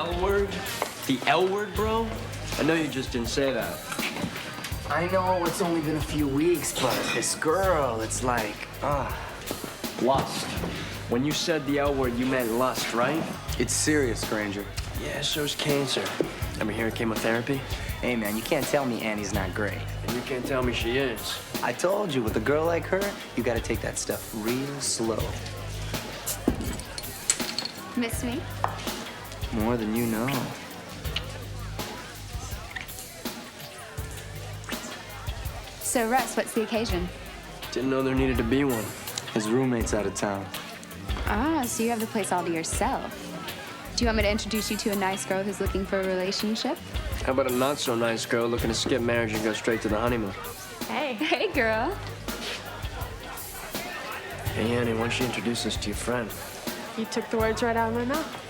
L word? The L word, bro? I know you just didn't say that. I know it's only been a few weeks, but this girl, it's like, Lust. When you said the L word, you meant lust, right? It's serious, Granger. Yeah, so's cancer. Ever hear of chemotherapy? Hey, man, you can't tell me Annie's not great. And you can't tell me she is. I told you, with a girl like her, you gotta take that stuff real slow. Miss me? More than you know. So, Russ, what's the occasion? Didn't know there needed to be one. His roommate's out of town. Ah, so you have the place all to yourself. Do you want me to introduce you to a nice girl who's looking for a relationship? How about a not-so-nice girl looking to skip marriage and go straight to the honeymoon? Hey. Hey, girl. Hey, Annie, why don't you introduce us to your friend? You took the words right out of my mouth.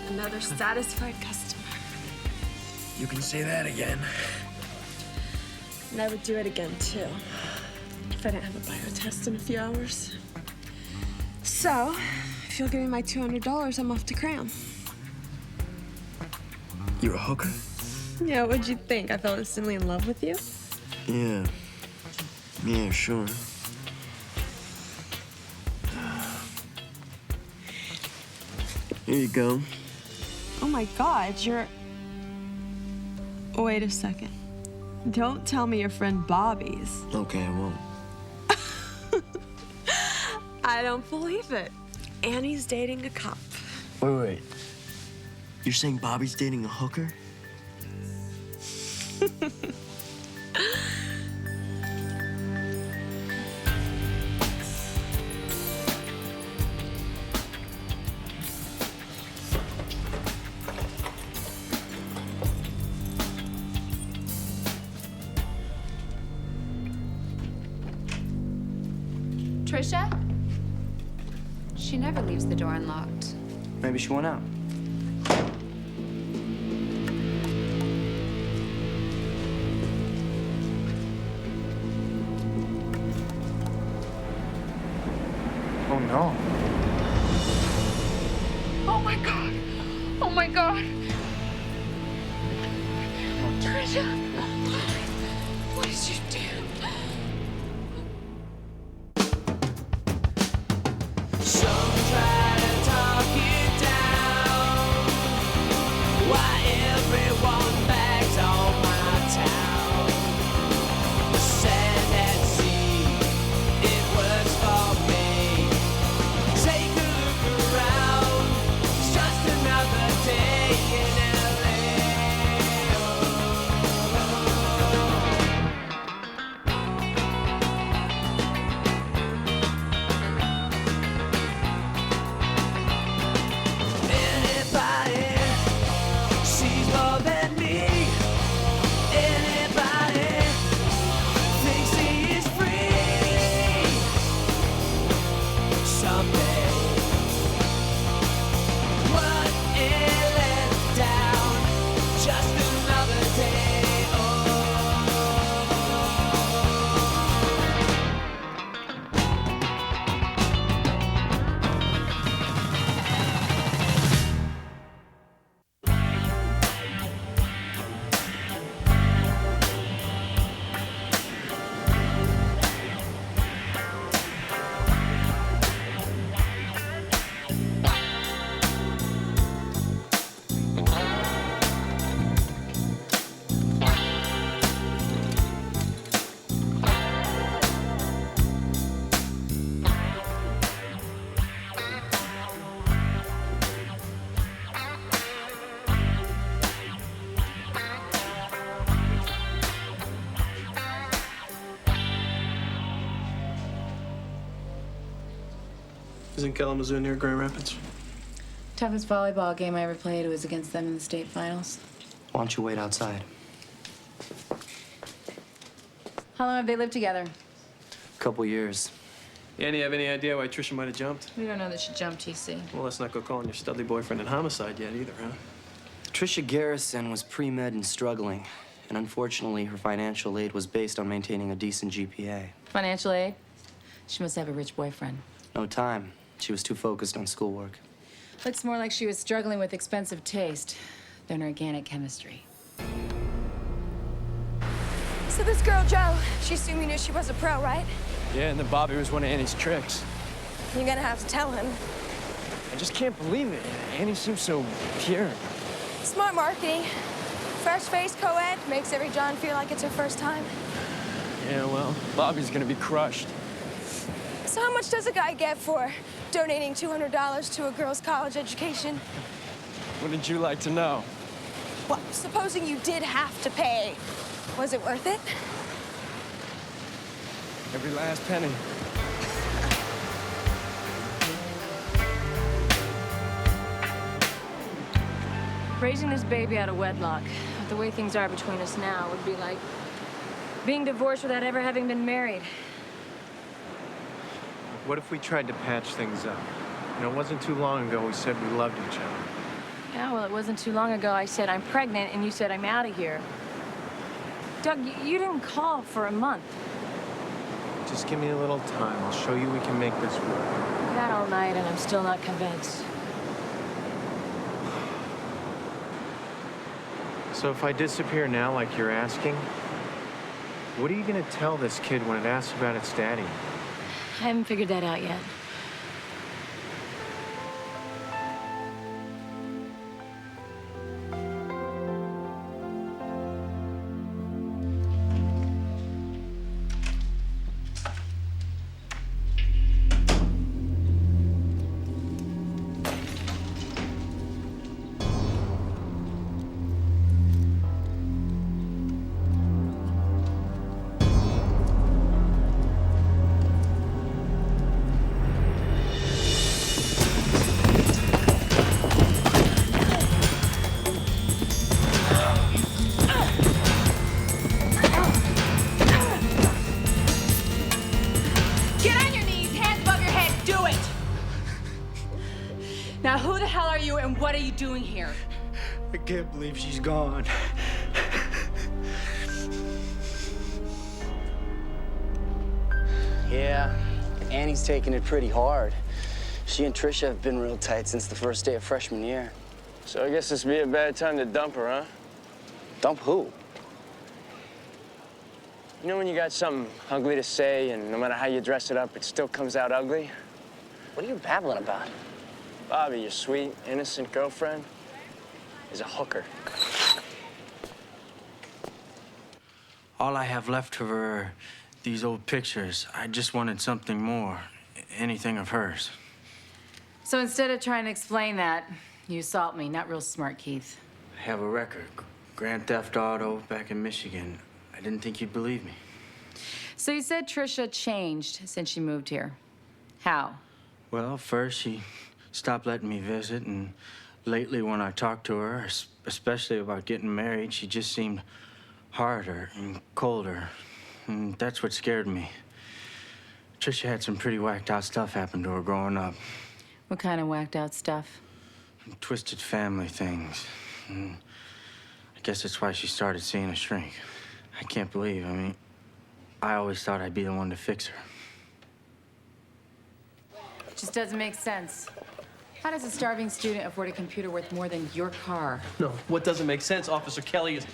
Another satisfied customer. You can say that again. And I would do it again, too, if I didn't have a bio test in a few hours. So, if you'll give me my $200, I'm off to cram. You're a hooker? Yeah, what'd you think? I fell instantly in love with you? Yeah. Yeah, sure. Here you go. Oh my God, you're... Wait a second. Don't tell me your friend Bobby's. Okay, I won't. I don't believe it. Annie's dating a cop. Wait. You're saying Bobby's dating a hooker? Trisha? She never leaves the door unlocked. Maybe she went out. Oh, no. Oh, my God. Oh, my God. Trisha. What did you do? Isn't Kalamazoo near Grand Rapids? Toughest volleyball game I ever played was against them in the state finals. Why don't you wait outside? How long have they lived together? Couple years. Annie, you have any idea why Trisha might have jumped? We don't know that she jumped, TC. Well, let's not go calling your studly boyfriend an homicide yet either, huh? Trisha Garrison was pre-med and struggling, and And unfortunately, her financial aid was based on maintaining a decent GPA. Financial aid? She must have a rich boyfriend. No time. She was too focused on schoolwork. Looks more like she was struggling with expensive taste than organic chemistry. So this girl, Jo, she assumed you knew she was a pro, right? Yeah, and then Bobby was one of Annie's tricks. You're gonna have to tell him. I just can't believe it. Annie seems so pure. Smart marketing. Fresh-faced co-ed makes every John feel like it's her first time. Yeah, well, Bobby's gonna be crushed. So how much does a guy get for donating $200 to a girl's college education? Wouldn't you like to know? Well, supposing you did have to pay, was it worth it? Every last penny. Raising this baby out of wedlock, the way things are between us now, would be like being divorced without ever having been married. What if we tried to patch things up? You know, it wasn't too long ago we said we loved each other. Yeah, well, it wasn't too long ago I said I'm pregnant and you said I'm out of here. Doug, you didn't call for a month. Just give me a little time. I'll show you we can make this work. I've had all night and I'm still not convinced. So if I disappear now like you're asking, what are you gonna tell this kid when it asks about its daddy? I haven't figured that out yet. Now, who the hell are you and what are you doing here? I can't believe she's gone. Yeah, Annie's taking it pretty hard. She and Trisha have been real tight since the first day of freshman year. So I guess this would be a bad time to dump her, huh? Dump who? You know when you got something ugly to say, and no matter how you dress it up, it still comes out ugly? What are you babbling about? Bobby, your sweet, innocent girlfriend, is a hooker. All I have left of her are these old pictures. I just wanted something more, anything of hers. So instead of trying to explain that, you assault me. Not real smart, Keith. I have a record, Grand Theft Auto back in Michigan. I didn't think you'd believe me. So you said Trisha changed since she moved here. How? Well, first she stopped letting me visit, and lately when I talked to her, especially about getting married, she just seemed harder and colder, and that's what scared me. Trisha had some pretty whacked out stuff happen to her growing up. What kind of whacked out stuff? Twisted family things. And I guess that's why she started seeing a shrink. I can't believe, I mean, I always thought I'd be the one to fix her. It just doesn't make sense. How does a starving student afford a computer worth more than your car? No, what doesn't make sense, Officer Kelly, is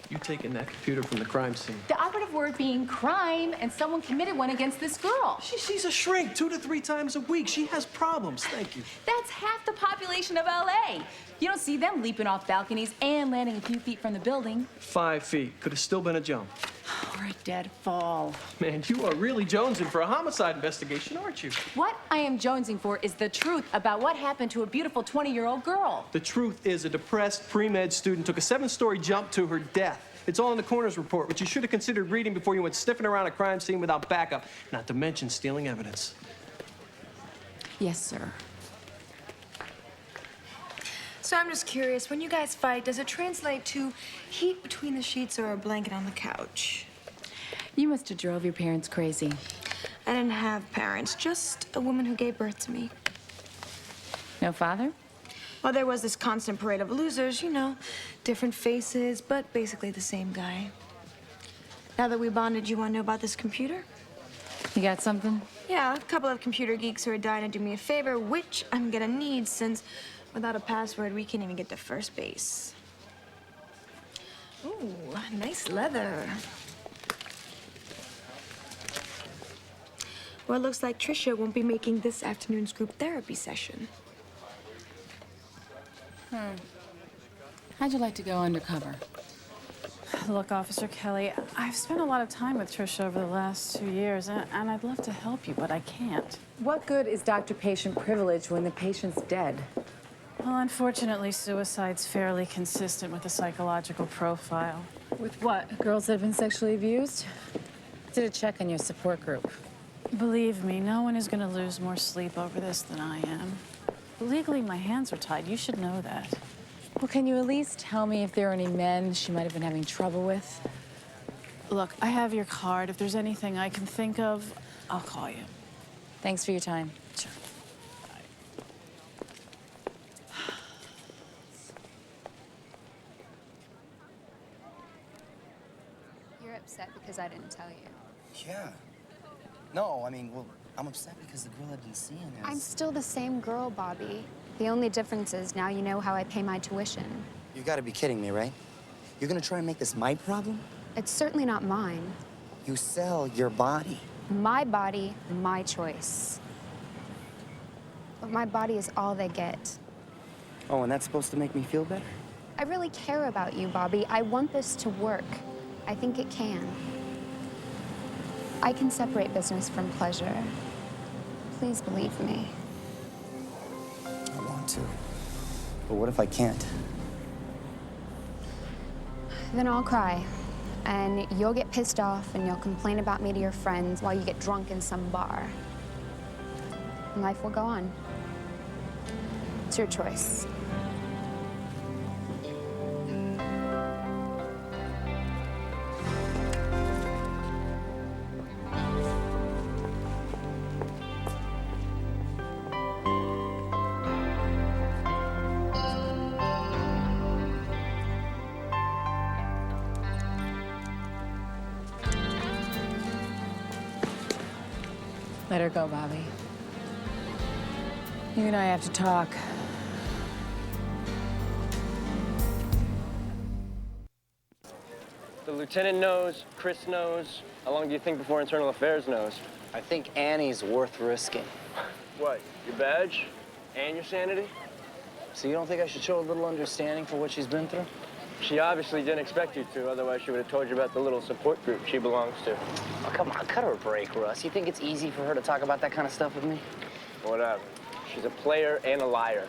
you taking that computer from the crime scene. The operative word being crime, and someone committed one against this girl. She sees a shrink 2 to 3 times a week. She has problems. Thank you. That's half the population of LA. You don't see them leaping off balconies and landing a few feet from the building. 5 feet. Could have still been a jump. Or a dead fall. Man, you are really jonesing for a homicide investigation, aren't you? What I am jonesing for is the truth about what happened to a beautiful 20-year-old girl. The truth is a depressed pre-med student took a 7-story jump to her death. It's all in the coroner's report, which you should have considered reading before you went sniffing around a crime scene without backup, not to mention stealing evidence. Yes, sir. So I'm just curious, when you guys fight, does it translate to heat between the sheets or a blanket on the couch? You must have drove your parents crazy. I didn't have parents, just a woman who gave birth to me. No father? Well, there was this constant parade of losers, you know, different faces, but basically the same guy. Now that we bonded, you want to know about this computer? You got something? Yeah, a couple of computer geeks who are dying to do me a favor, which I'm gonna need since without a password, we can't even get to first base. Ooh, nice leather. Well, it looks like Trisha won't be making this afternoon's group therapy session. How'd you like to go undercover? Look, Officer Kelly, I've spent a lot of time with Trisha over the last 2 years, and I'd love to help you, but I can't. What good is doctor-patient privilege when the patient's dead? Well, unfortunately, suicide's fairly consistent with the psychological profile. With what? Girls that have been sexually abused? I did a check on your support group. Believe me, no one is going to lose more sleep over this than I am. Legally, my hands are tied. You should know that. Well, can you at least tell me if there are any men she might have been having trouble with? Look, I have your card. If there's anything I can think of, I'll call you. Thanks for your time. Sure. You're upset because I didn't tell you. Yeah. No, I mean, well, I'm upset because the girl I've been seeing is... I'm still the same girl, Bobby. The only difference is now you know how I pay my tuition. You gotta be kidding me, right? You're gonna try and make this my problem? It's certainly not mine. You sell your body. My body, my choice. But my body is all they get. Oh, and that's supposed to make me feel better? I really care about you, Bobby. I want this to work. I think it can. I can separate business from pleasure. Please believe me. I want to. But what if I can't? Then I'll cry. And you'll get pissed off and you'll complain about me to your friends while you get drunk in some bar. And life will go on. It's your choice. Let her go, Bobby. You and I have to talk. The lieutenant knows, Chris knows. How long do you think before Internal Affairs knows? I think Annie's worth risking. What, your badge? And your sanity? So you don't think I should show a little understanding for what she's been through? She obviously didn't expect you to, otherwise she would have told you about the little support group she belongs to. Oh, come on, cut her a break, Russ. You think it's easy for her to talk about that kind of stuff with me? Whatever. She's a player and a liar.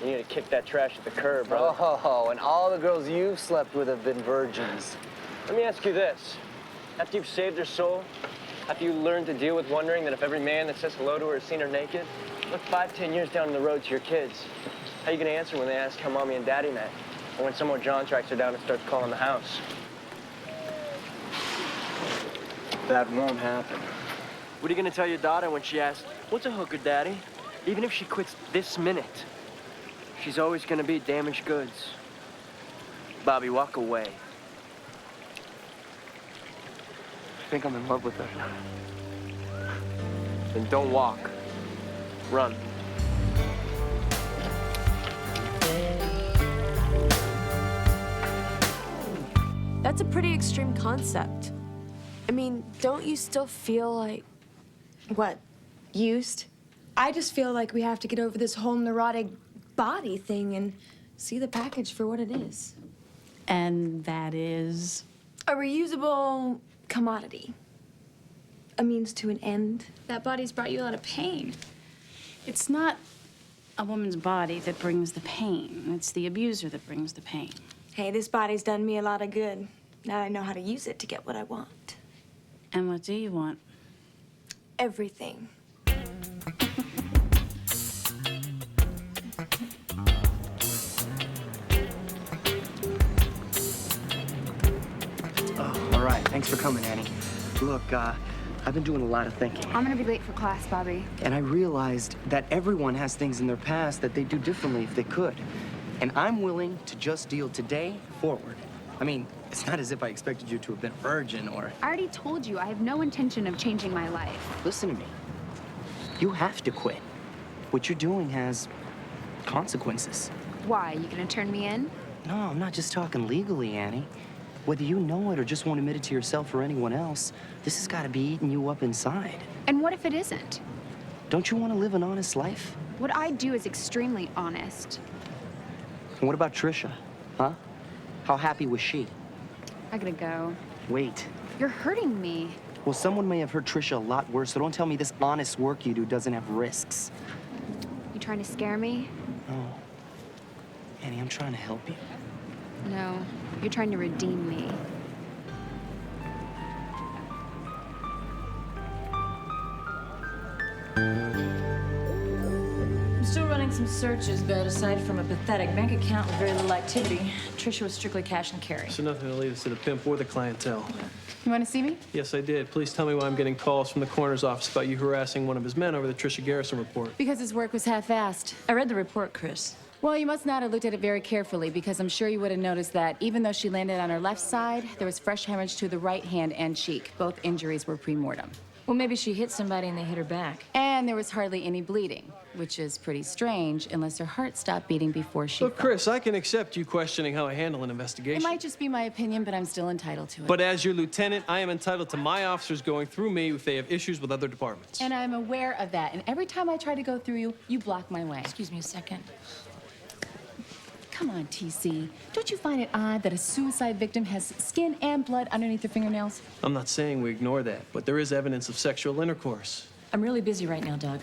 You need to kick that trash at the curb, brother. Oh, and all the girls you've slept with have been virgins. Let me ask you this. After you've saved her soul, after you learn to deal with wondering that if every man that says hello to her has seen her naked, look 5, 10 years down the road to your kids. How are you gonna answer when they ask how mommy and daddy met? Or when someone John tracks her down and starts calling the house? That won't happen. What are you gonna tell your daughter when she asks, what's a hooker, Daddy? Even if she quits this minute, she's always gonna be damaged goods. Bobby, walk away. I think I'm in love with her. Then don't walk. Run. That's a pretty extreme concept. I mean, don't you still feel like... What? Used? I just feel like we have to get over this whole neurotic body thing and see the package for what it is. And that is? A reusable commodity. A means to an end. That body's brought you a lot of pain. It's not a woman's body that brings the pain. It's the abuser that brings the pain. Hey, this body's done me a lot of good. Now I know how to use it to get what I want. And what do you want? Everything. Oh, all right. Thanks for coming, Annie. Look, I've been doing a lot of thinking. I'm gonna be late for class, Bobby. And I realized that everyone has things in their past that they'd do differently if they could. And I'm willing to just deal today forward. I mean, it's not as if I expected you to have been a virgin or... I already told you I have no intention of changing my life. Listen to me. You have to quit. What you're doing has consequences. Why? You gonna turn me in? No, I'm not just talking legally, Annie. Whether you know it or just won't admit it to yourself or anyone else, this has got to be eating you up inside. And what if it isn't? Don't you want to live an honest life? What I do is extremely honest. And what about Trisha? Huh? How happy was she? I gotta go. Wait. You're hurting me. Well, someone may have hurt Trisha a lot worse, so don't tell me this honest work you do doesn't have risks. You trying to scare me? No. Annie, I'm trying to help you. No, you're trying to redeem me. I'm still running some searches, but aside from a pathetic bank account with very little activity, Trisha was strictly cash and carry. So nothing to lead us to the pimp or the clientele. You want to see me? Yes, I did. Please tell me why I'm getting calls from the coroner's office about you harassing one of his men over the Trisha Garrison report. Because his work was half-assed. I read the report, Chris. Well, you must not have looked at it very carefully, because I'm sure you would have noticed that even though she landed on her left side, there was fresh hemorrhage to the right hand and cheek. Both injuries were pre-mortem. Well, maybe she hit somebody and they hit her back. And there was hardly any bleeding, which is pretty strange, unless her heart stopped beating before she Look, Chris, I can accept you questioning how I handle an investigation. It might just be my opinion, but I'm still entitled to it. But as your lieutenant, I am entitled to my officers going through me if they have issues with other departments. And I'm aware of that. And every time I try to go through you, you block my way. Excuse me a second. Come on, TC. Don't you find it odd that a suicide victim has skin and blood underneath their fingernails? I'm not saying we ignore that, but there is evidence of sexual intercourse. I'm really busy right now, Doug.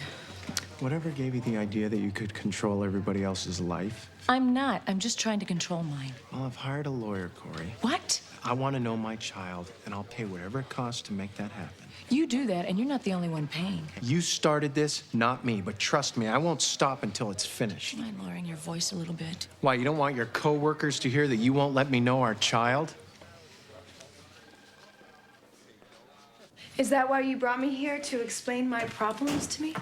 Whatever gave you the idea that you could control everybody else's life? I'm not. I'm just trying to control mine. Well, I've hired a lawyer, Corey. What? I want to know my child, and I'll pay whatever it costs to make that happen. You do that, and you're not the only one paying. You started this, not me, but trust me, I won't stop until it's finished. Mind lowering your voice a little bit? Why, you don't want your coworkers to hear that you won't let me know our child? Is that why you brought me here, to explain my problems to me?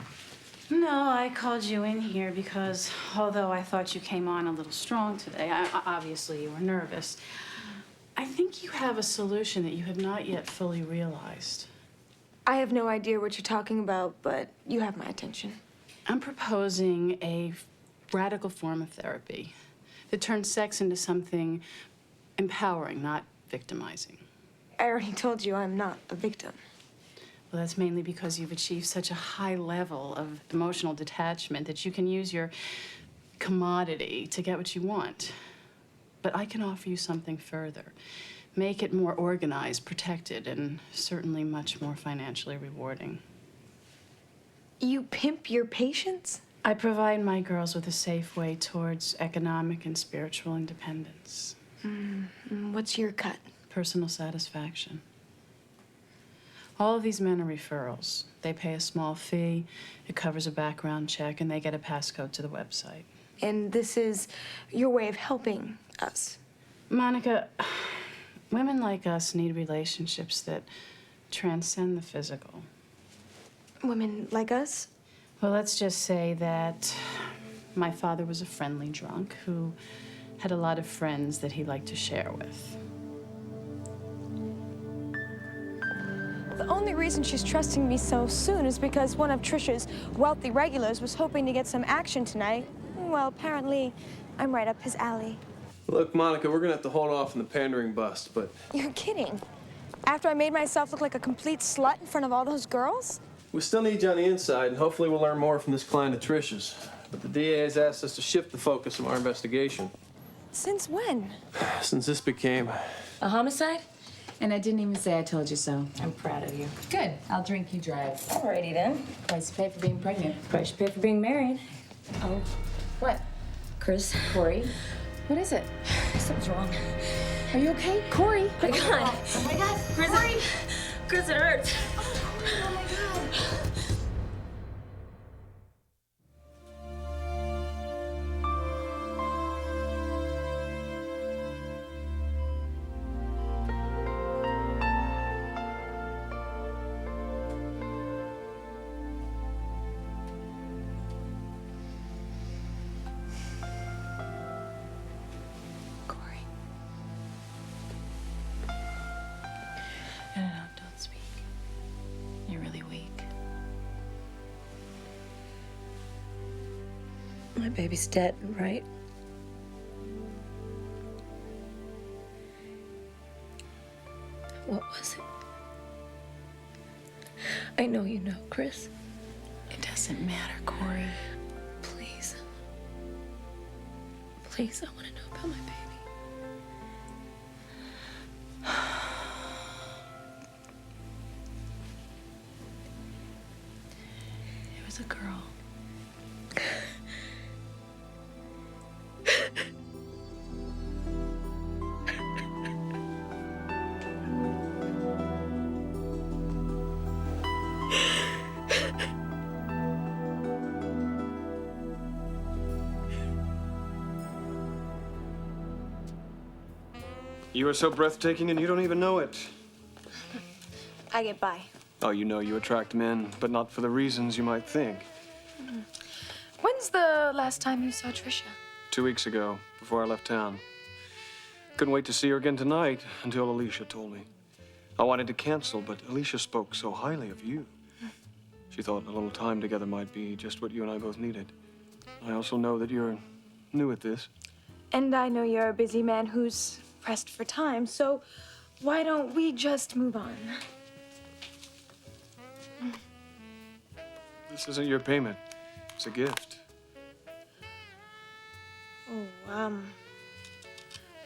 No, I called you in here because although I thought you came on a little strong today, obviously you were nervous, I think you have a solution that you have not yet fully realized. I have no idea what you're talking about, but you have my attention. I'm proposing a radical form of therapy that turns sex into something empowering, not victimizing. I already told you I'm not a victim. Well, that's mainly because you've achieved such a high level of emotional detachment that you can use your commodity to get what you want. But I can offer you something further. Make it more organized, protected, and certainly much more financially rewarding. You pimp your patients? I provide my girls with a safe way towards economic and spiritual independence. What's your cut? Personal satisfaction. All of these men are referrals. They pay a small fee, it covers a background check, and they get a passcode to the website. And this is your way of helping us? Monica, women like us need relationships that transcend the physical. Women like us? Well, let's just say that my father was a friendly drunk who had a lot of friends that he liked to share with. The only reason she's trusting me so soon is because one of Trisha's wealthy regulars was hoping to get some action tonight. Well, apparently, I'm right up his alley. Look, Monica, we're gonna have to hold off on the pandering bust, but... You're kidding. After I made myself look like a complete slut in front of all those girls? we still need you on the inside, and hopefully we'll learn more from this client of Trish's. But the DA has asked us to shift the focus of our investigation. Since when? Since this became... A homicide? And I didn't even say I told you so. I'm proud of you. Good. I'll drink, you drive. Alrighty then. Price you pay for being pregnant. Price you pay for being married. Oh. What? Chris. Corey? What is it? Something's wrong. Are you okay? Corey? Oh my God. Oh my God. Chris, Corey. Chris, it hurts. Oh my God. My baby's dead, right? What was it? I know you know, Chris. It doesn't matter, Corey. Please. Please, I want to know about my baby. It was a girl. You are so breathtaking and you don't even know it. I get by. Oh, you know you attract men, but not for the reasons you might think. When's the last time you saw Trisha? 2 weeks ago, before I left town. Couldn't wait to see her again tonight until Alicia told me. I wanted to cancel, but Alicia spoke so highly of you. She thought a little time together might be just what you and I both needed. I also know that you're new at this. And I know you're a busy man who's pressed for time, so why don't we just move on? This isn't your payment. It's a gift. Oh,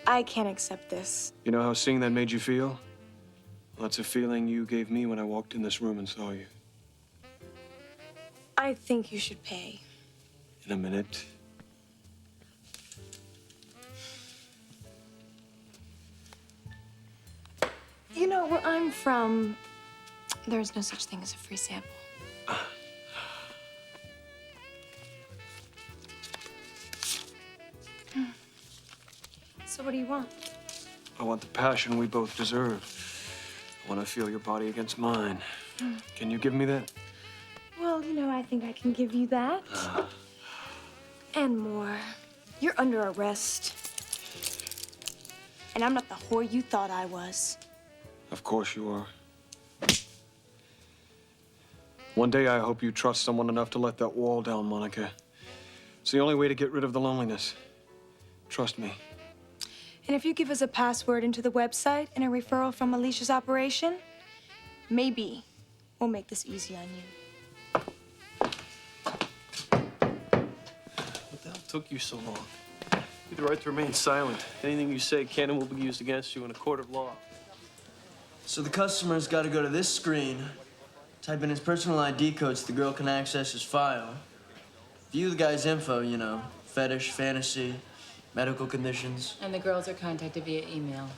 I can't accept this. You know how seeing that made you feel? Well, that's a feeling you gave me when I walked in this room and saw you. I think you should pay. In a minute. You know, where I'm from, there's no such thing as a free sample. So what do you want? I want the passion we both deserve. I want to feel your body against mine. Can you give me that? Well, you know, I think I can give you that. And more. You're under arrest. And I'm not the whore you thought I was. Of course you are. One day I hope you trust someone enough to let that wall down, Monica. It's the only way to get rid of the loneliness. Trust me. And if you give us a password into the website and a referral from Alicia's operation, maybe we'll make this easy on you. What the hell took you so long? You have the right to remain silent. Anything you say can and will be used against you in a court of law. So the customer's got to go to this screen, type in his personal ID code so the girl can access his file, view the guy's info, you know, fetish, fantasy, medical conditions. And the girls are contacted via email.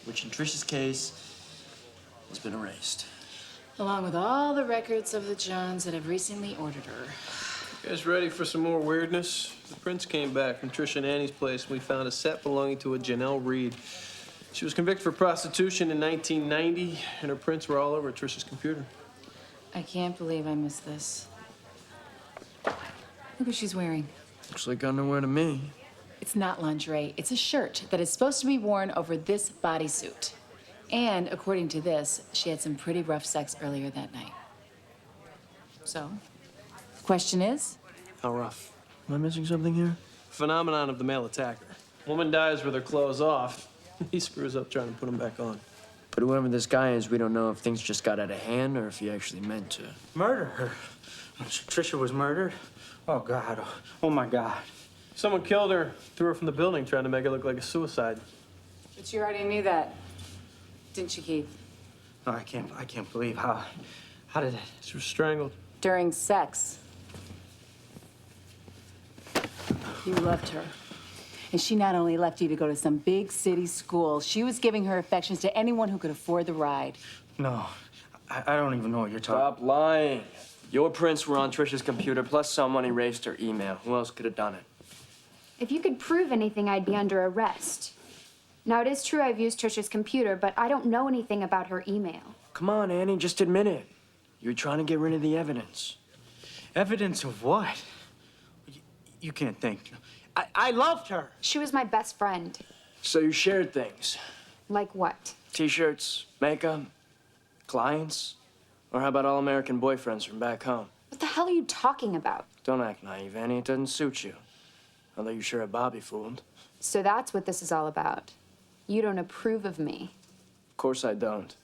Which in Trish's case has been erased. Along with all the records of the Johns that have recently ordered her. You guys ready for some more weirdness? The prince came back from Trish and Annie's place and we found a set belonging to a Janelle Reed. She was convicted for prostitution in 1990, and her prints were all over Trish's computer. I can't believe I missed this. Look what she's wearing. Looks like underwear to me. It's not lingerie. It's a shirt that is supposed to be worn over this bodysuit. And according to this, she had some pretty rough sex earlier that night. So, the question is? How rough? Am I missing something here? Phenomenon of the male attacker. Woman dies with her clothes off. He screws up trying to put them back on. But whoever this guy is, we don't know if things just got out of hand or if he actually meant to. Murder her. Trisha was murdered? Oh, God. Oh, my God. Someone killed her, threw her from the building, trying to make it look like a suicide. But you already knew that, didn't you, Keith? No, I can't believe how did it? She was strangled. During sex. You loved her. And she not only left you to go to some big city school, she was giving her affections to anyone who could afford the ride. No, I don't even know what you're talking about. Stop lying. Your prints were on Trisha's computer, plus someone erased her email. Who else could have done it? If you could prove anything, I'd be under arrest. Now, it is true I've used Trisha's computer, but I don't know anything about her email. Come on, Annie, just admit it. You're trying to get rid of the evidence. Evidence of what? You can't think. I loved her. She was my best friend. So you shared things? Like what? T-shirts, makeup, clients? Or how about all-American boyfriends from back home? What the hell are you talking about? Don't act naive, Annie. It doesn't suit you. Although you sure have Bobby fooled. So that's what this is all about. You don't approve of me. Of course I don't.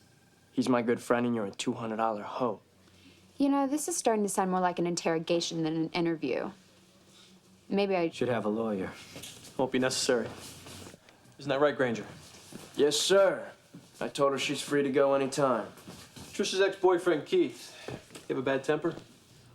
He's my good friend and you're a $200 hoe. You know, this is starting to sound more like an interrogation than an interview. Maybe I should have a lawyer. Won't be necessary. Isn't that right, Granger? Yes, sir. I told her she's free to go anytime. Trisha's ex-boyfriend, Keith. You have a bad temper?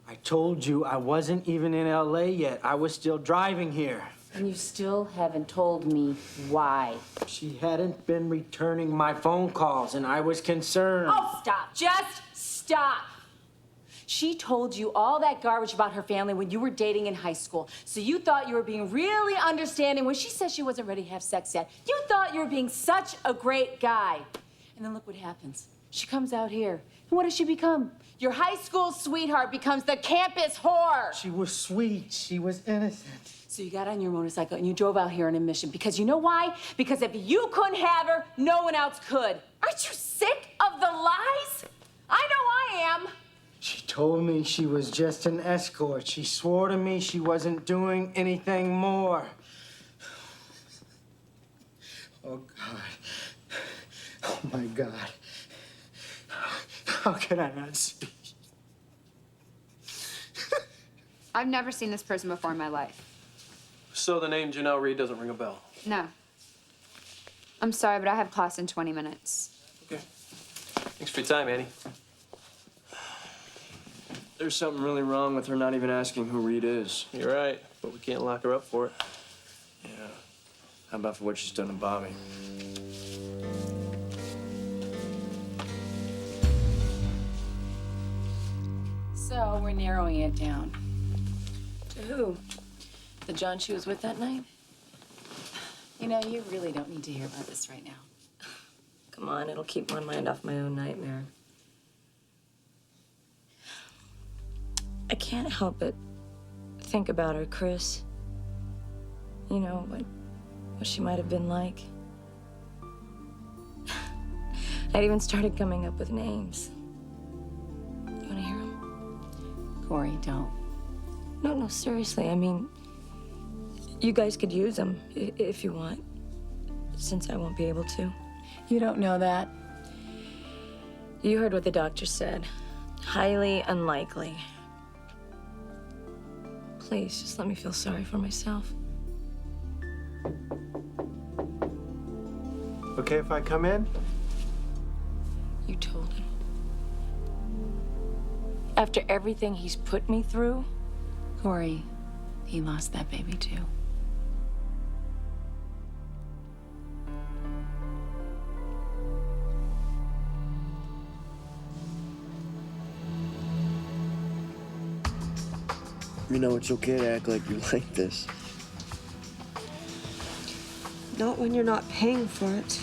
I told you I wasn't even in LA yet. I was still driving here. And you still haven't told me why. She hadn't been returning my phone calls, and I was concerned. Oh, stop. Just stop. She told you all that garbage about her family when you were dating in high school. So you thought you were being really understanding when she said she wasn't ready to have sex yet. You thought you were being such a great guy. And then look what happens. She comes out here. And what does she become? Your high school sweetheart becomes the campus whore. She was sweet. She was innocent. So you got on your motorcycle and you drove out here on a mission. Because you know why? Because if you couldn't have her, no one else could. Aren't you sick of the lies? I know I am. She told me she was just an escort. She swore to me she wasn't doing anything more. Oh, God. Oh, my God. How can I not see? I've never seen this person before in my life. So the name Janelle Reed doesn't ring a bell? No. I'm sorry, but I have class in 20 minutes. Okay. Thanks for your time, Annie. There's something really wrong with her not even asking who Reed is. You're right, but we can't lock her up for it. Yeah. How about for what she's done to Bobby? So we're narrowing it down. To who? The John she was with that night? You know, you really don't need to hear about this right now. Come on, it'll keep my mind off my own nightmare. I can't help but think about her, Chris. You know, what she might have been like. I'd even started coming up with names. You want to hear them? Corey, don't. No, seriously. I mean, you guys could use them if you want, since I won't be able to. You don't know that. You heard what the doctor said. Highly unlikely. Please, just let me feel sorry for myself. Okay if I come in? You told him. After everything he's put me through? Corey, he lost that baby too. You know, it's okay to act like you like this. Not when you're not paying for it.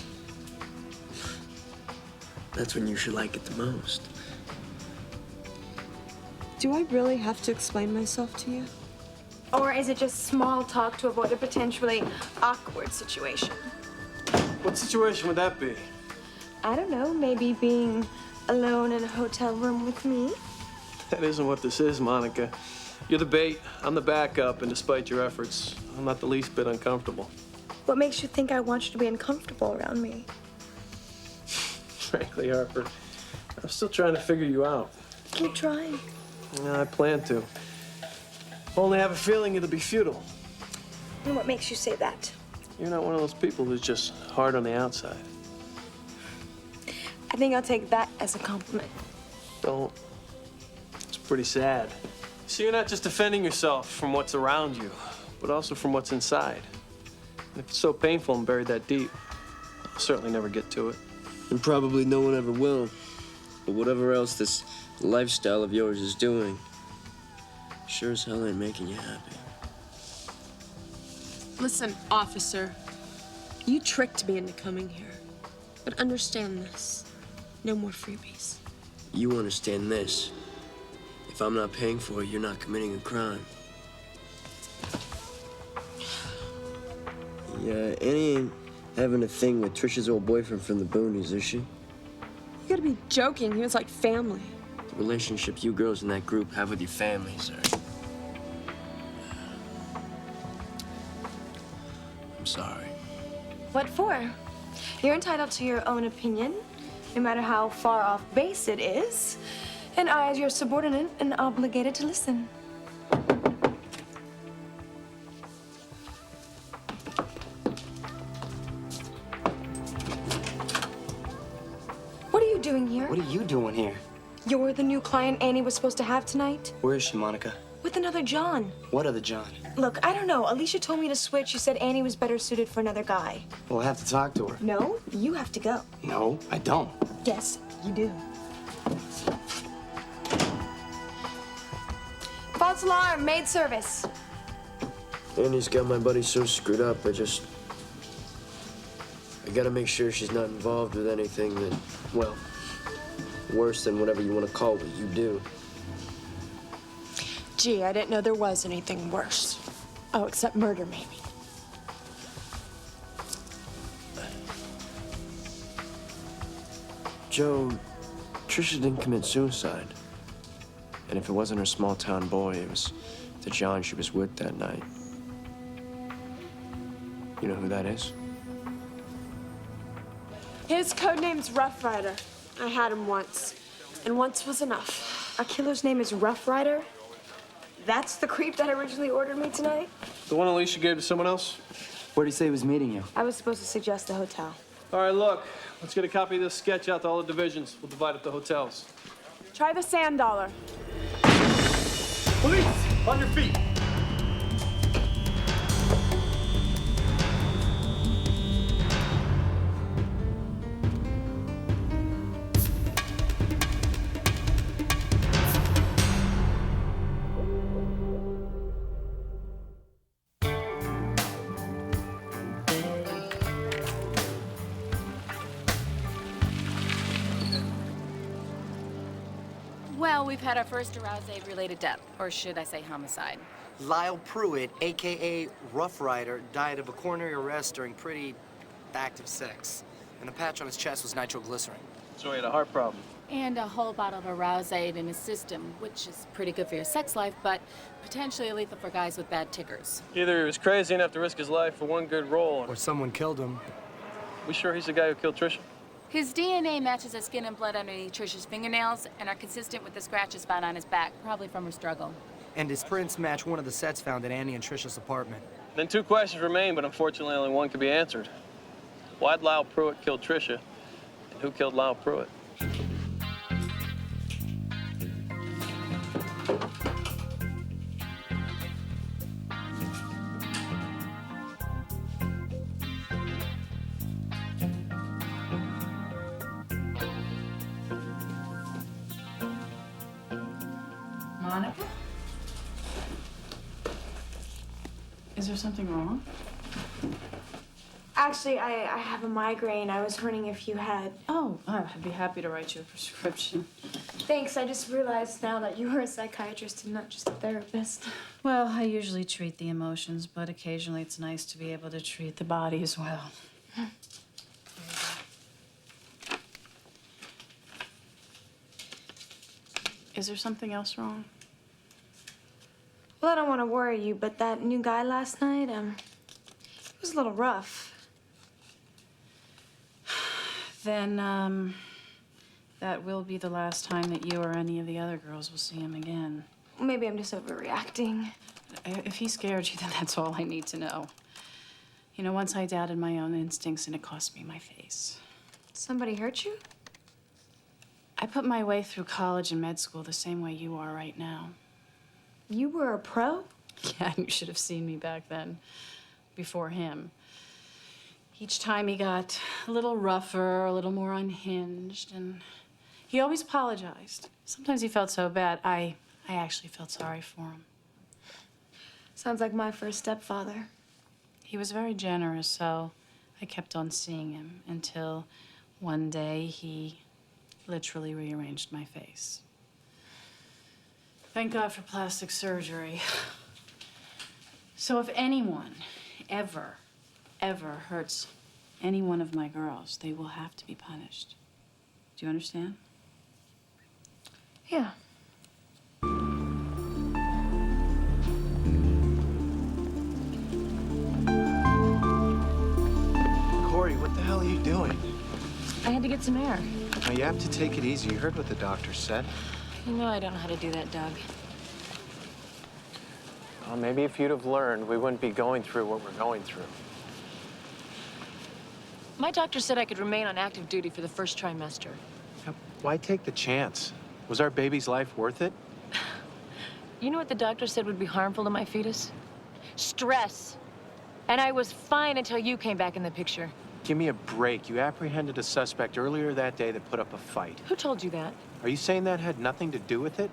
That's when you should like it the most. Do I really have to explain myself to you? Or is it just small talk to avoid a potentially awkward situation? What situation would that be? I don't know, maybe being alone in a hotel room with me? That isn't what this is, Monica. You're the bait, I'm the backup, and despite your efforts, I'm not the least bit uncomfortable. What makes you think I want you to be uncomfortable around me? Frankly, Harper, I'm still trying to figure you out. Keep trying. I plan to. Only have a feeling it'll be futile. And what makes you say that? You're not one of those people who's just hard on the outside. I think I'll take that as a compliment. Don't. It's pretty sad. So you're not just defending yourself from what's around you, but also from what's inside. And if it's so painful and buried that deep, I'll certainly never get to it. And probably no one ever will. But whatever else this lifestyle of yours is doing, sure as hell ain't making you happy. Listen, officer. You tricked me into coming here. But understand this. No more freebies. You understand this. If I'm not paying for it, you're not committing a crime. Yeah, Annie ain't having a thing with Trisha's old boyfriend from the boonies, is she? You gotta be joking. He was like family. the relationship you girls in that group have with your families are... I'm sorry. What for? You're entitled to your own opinion, no matter how far off base it is. And I, as your subordinate, am obligated to listen. What are you doing here? What are you doing here? You're the new client Annie was supposed to have tonight? Where is she, Monica? With another John. What other John? Look, I don't know. Alicia told me to switch. She said Annie was better suited for another guy. We'll have to talk to her. No, you have to go. No, I don't. Yes, you do. False alarm, maid service. Annie's got my buddy so screwed up, I gotta make sure she's not involved with anything that, well, worse than whatever you want to call what you do. Gee, I didn't know there was anything worse. Oh, except murder, maybe. Joe, Trisha didn't commit suicide. And if it wasn't her small-town boy, it was the John she was with that night. You know who that is? His code name's Rough Rider. I had him once, and once was enough. A killer's name is Rough Rider? That's the creep that originally ordered me tonight? The one Alicia gave to someone else? Where'd he say he was meeting you? I was supposed to suggest the hotel. All right, look. Let's get a copy of this sketch out to all the divisions. We'll divide up the hotels. Try the sand dollar. Police! On your feet! Well, we've had our first arousal-related death, or should I say homicide. Lyle Pruitt, a.k.a. Rough Rider, died of a coronary arrest during pretty active sex. And the patch on his chest was nitroglycerin. So he had a heart problem. And a whole bottle of arousate in his system, which is pretty good for your sex life, but potentially lethal for guys with bad tickers. Either he was crazy enough to risk his life for one good roll, Or someone killed him. we sure he's the guy who killed Trisha? His DNA matches the skin and blood underneath Trisha's fingernails and are consistent with the scratches found on his back, probably from her struggle. And his prints match one of the sets found in Annie and Trisha's apartment. Then two questions remain, but unfortunately only one can be answered. Why'd Lyle Pruitt kill Trisha? And who killed Lyle Pruitt? Monica? Is there something wrong? Actually, I have a migraine. I was wondering if you had... Oh, I'd be happy to write you a prescription. Thanks. I just realized now that you were a psychiatrist and not just a therapist. Well, I usually treat the emotions, but occasionally it's nice to be able to treat the body as well. Is there something else wrong? Well, I don't want to worry you, but that new guy last night, it was a little rough. Then, that will be the last time that you or any of the other girls will see him again. Maybe I'm just overreacting. If he scared you, then that's all I need to know. You know, once I doubted my own instincts and it cost me my face. Somebody hurt you? I put my way through college and med school the same way you are right now. You were a pro? Yeah, you should have seen me back then, before him. Each time he got a little rougher, a little more unhinged, and he always apologized. Sometimes he felt so bad, I actually felt sorry for him. Sounds like my first stepfather. He was very generous, so I kept on seeing him until one day he literally rearranged my face. Thank God for plastic surgery. So if anyone ever hurts any one of my girls, they will have to be punished. Do you understand? Yeah. Corey, what the hell are you doing? I had to get some air. Now, you have to take it easy. You heard what the doctor said. You know I don't know how to do that, Doug. Well, maybe if you'd have learned, we wouldn't be going through what we're going through. My doctor said I could remain on active duty for the first trimester. Now, why take the chance? Was our baby's life worth it? You know what the doctor said would be harmful to my fetus? Stress. And I was fine until you came back in the picture. Give me a break. You apprehended a suspect earlier that day that put up a fight. Who told you that? Are you saying that had nothing to do with it?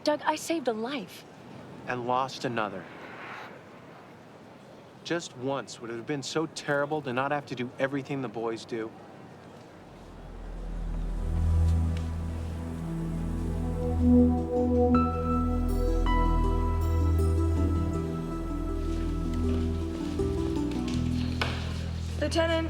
Doug, I saved a life. And lost another. Just once, would it have been so terrible to not have to do everything the boys do? Lieutenant,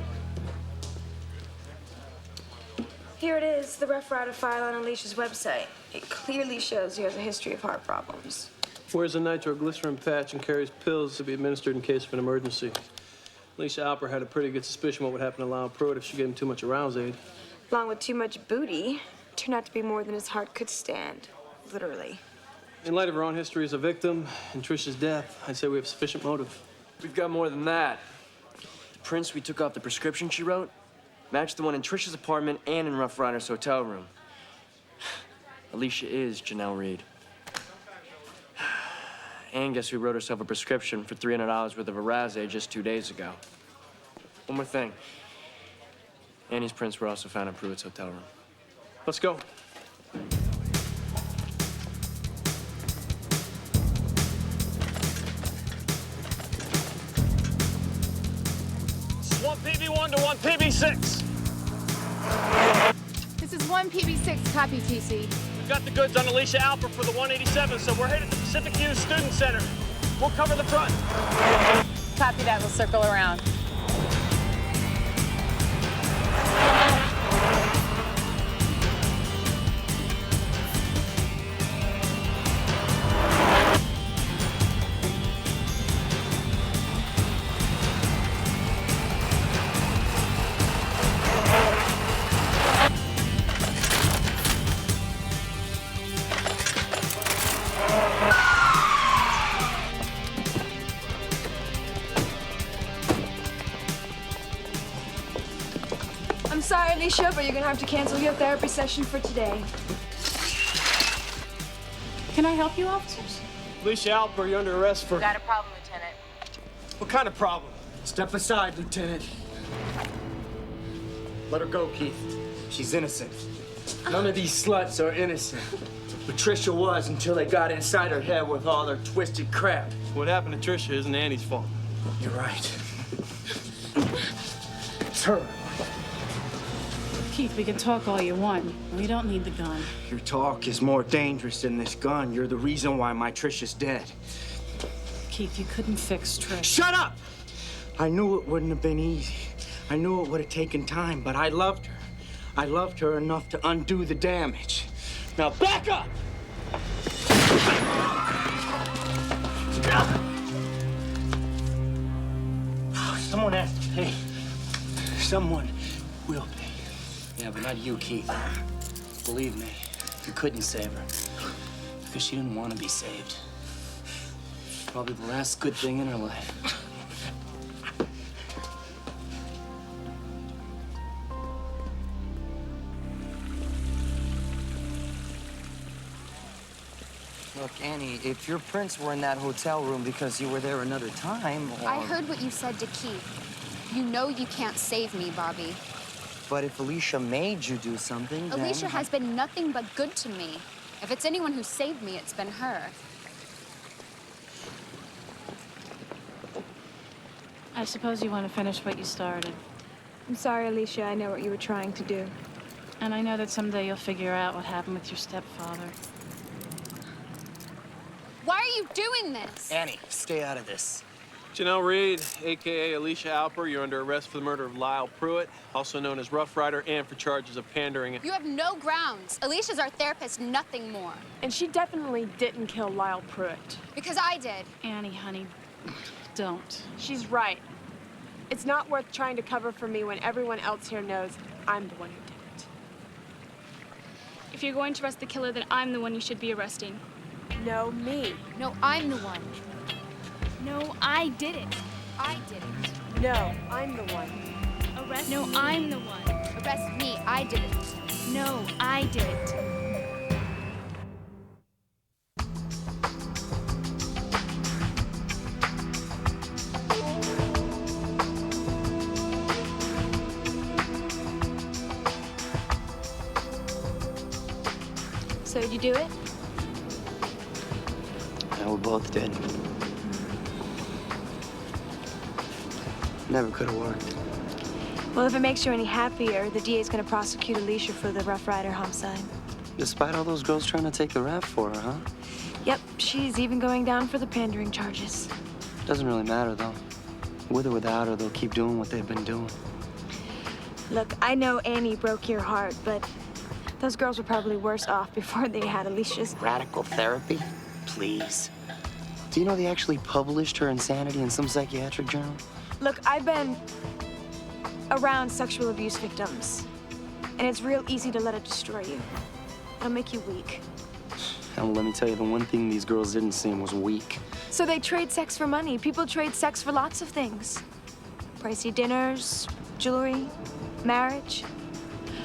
here it is, the Rough Rider file on Alicia's website. It clearly shows he has a history of heart problems. Wears a nitroglycerin patch and carries pills to be administered in case of an emergency. Alicia Alper had a pretty good suspicion what would happen to Lyle Pruitt if she gave him too much arouse aid. Along with too much booty, turned out to be more than his heart could stand, literally. In light of her own history as a victim and Trish's death, I'd say we have sufficient motive. We've got more than that. The prints we took off the prescription she wrote matched the one in Trish's apartment and in Rough Rider's hotel room. Alicia is Janelle Reed. And guess who wrote herself a prescription for $300 worth of Arazade just 2 days ago? One more thing. Annie's prints were also found in Pruitt's hotel room. Let's go. One PB1 to one PB6. This is 1 PB6, copy, TC. We've got the goods on Alicia Alper for the 187, so we're headed to Pacific View Student Center. We'll cover the front. Copy that, we'll circle around. I'm sorry, Alicia, but you're gonna have to cancel your therapy session for today. Can I help you, officers? Alicia Alper, you're under arrest for... Got a problem, Lieutenant. What kind of problem? Step aside, Lieutenant. Let her go, Keith. She's innocent. None of these sluts are innocent. Patricia was until they got inside her head with all their twisted crap. What happened to Trisha isn't Annie's fault. You're right. It's her. Keith, we can talk all you want. We don't need the gun. Your talk is more dangerous than this gun. You're the reason why my Trisha's dead. Keith, you couldn't fix Trish. Shut up! I knew it wouldn't have been easy. I knew it would have taken time, but I loved her. I loved her enough to undo the damage. Now back up! Someone has to pay. Someone will pay. Yeah, but not you, Keith. Believe me, you couldn't save her. Because she didn't want to be saved. Probably the last good thing in her life. Look, Annie, if your prints were in that hotel room because you were there another time, or... I heard what you said to Keith. You know you can't save me, Bobby. But if Alicia made you do something, then... Alicia has been nothing but good to me. If it's anyone who saved me, it's been her. I suppose you want to finish what you started. I'm sorry, Alicia. I know what you were trying to do. And I know that someday you'll figure out what happened with your stepfather. Why are you doing this? Annie, stay out of this. Janelle Reed, a.k.a. Alicia Alper, you're under arrest for the murder of Lyle Pruitt, also known as Rough Rider, and for charges of pandering. You have no grounds. Alicia's our therapist, nothing more. And she definitely didn't kill Lyle Pruitt. Because I did. Annie, honey, don't. She's right. It's not worth trying to cover for me when everyone else here knows I'm the one who did it. If you're going to arrest the killer, then I'm the one you should be arresting. No, me. No, I'm the one. No, I did it. I did it. No, I'm the one. Arrest No, me. I'm the one. Arrest me. I did it. No, I did it. So did you do it? Yeah, we both did. Never could have worked. Well, if it makes you any happier, the DA's gonna prosecute Alicia for the Rough Rider homicide. Despite all those girls trying to take the rap for her, huh? Yep, she's even going down for the pandering charges. Doesn't really matter, though. With or without her, they'll keep doing what they've been doing. Look, I know Annie broke your heart, but those girls were probably worse off before they had Alicia's. Radical therapy? Please. Do you know they actually published her insanity in some psychiatric journal? Look, I've been around sexual abuse victims, and it's real easy to let it destroy you. It'll make you weak. And let me tell you, the one thing these girls didn't seem was weak. So they trade sex for money. People trade sex for lots of things. Pricey dinners, jewelry, marriage.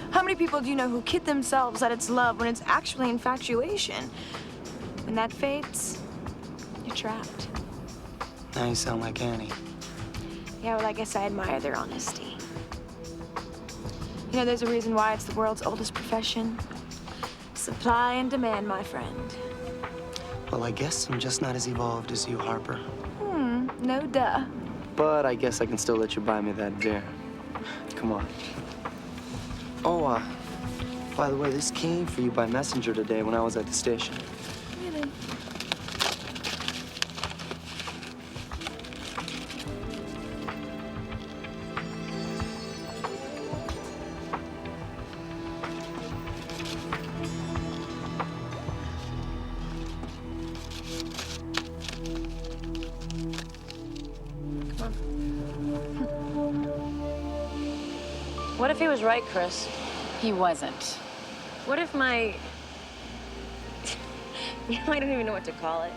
How many people do you know who kid themselves that it's love when it's actually infatuation? When that fades, you're trapped. Now you sound like Annie. Yeah, well, I guess I admire their honesty. You know, there's a reason why it's the world's oldest profession. Supply and demand, my friend. Well, I guess I'm just not as evolved as you, Harper. No duh. But I guess I can still let you buy me that beer. Come on. Oh, by the way, this came for you by messenger today when I was at the station. Really? What if he was right, Chris? He wasn't. What if my... I don't even know what to call it.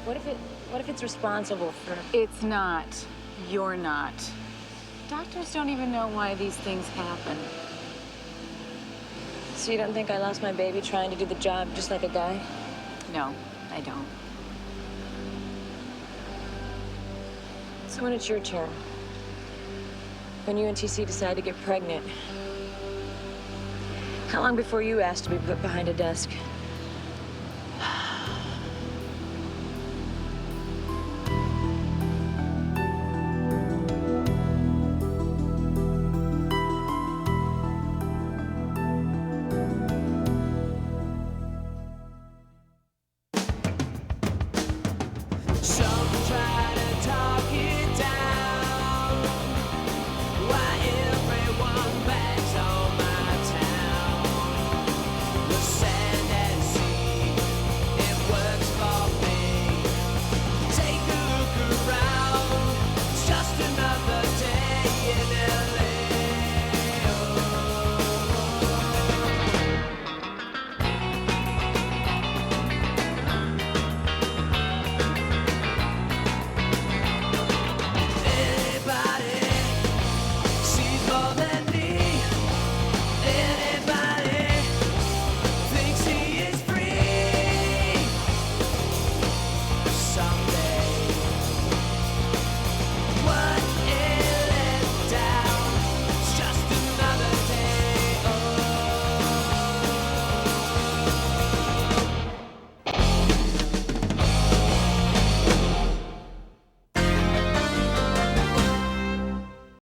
What if it's responsible for... It's not. You're not. Doctors don't even know why these things happen. So you don't think I lost my baby trying to do the job just like a guy? No, I don't. So when it's your turn, when you and TC decide to get pregnant, how long before you ask to be put behind a desk? So